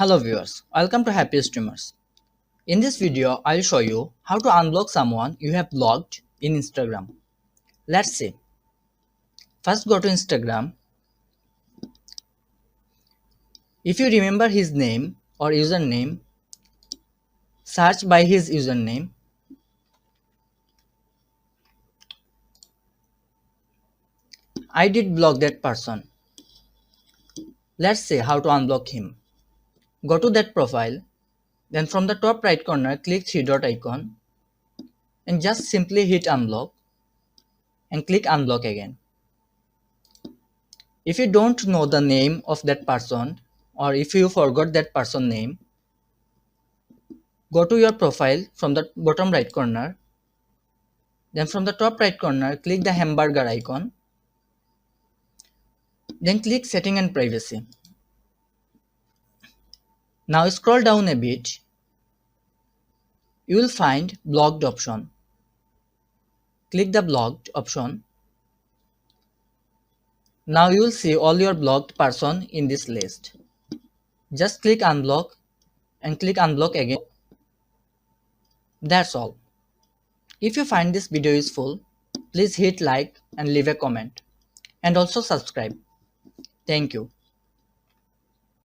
Hello viewers, welcome to Happy Streamers. In this video, I'll show you how to unblock someone you have blocked in Instagram. Let's see. First go to Instagram. If you remember his name or username, search by his username. I did block that person. Let's see how to unblock him. Go to that profile, then from the top right corner click three dot icon and just simply hit unblock and click unblock again. If you don't know the name of that person or if you forgot that person name, go to your profile from the bottom right corner. Then from the top right corner, click the hamburger icon. Then click Setting and Privacy. Now scroll down a bit. You will find Blocked option. Click the Blocked option. Now you will see all your blocked person in this list. Just click Unblock and click Unblock again. That's all. If you find this video useful, please hit like and leave a comment. And also subscribe. Thank you.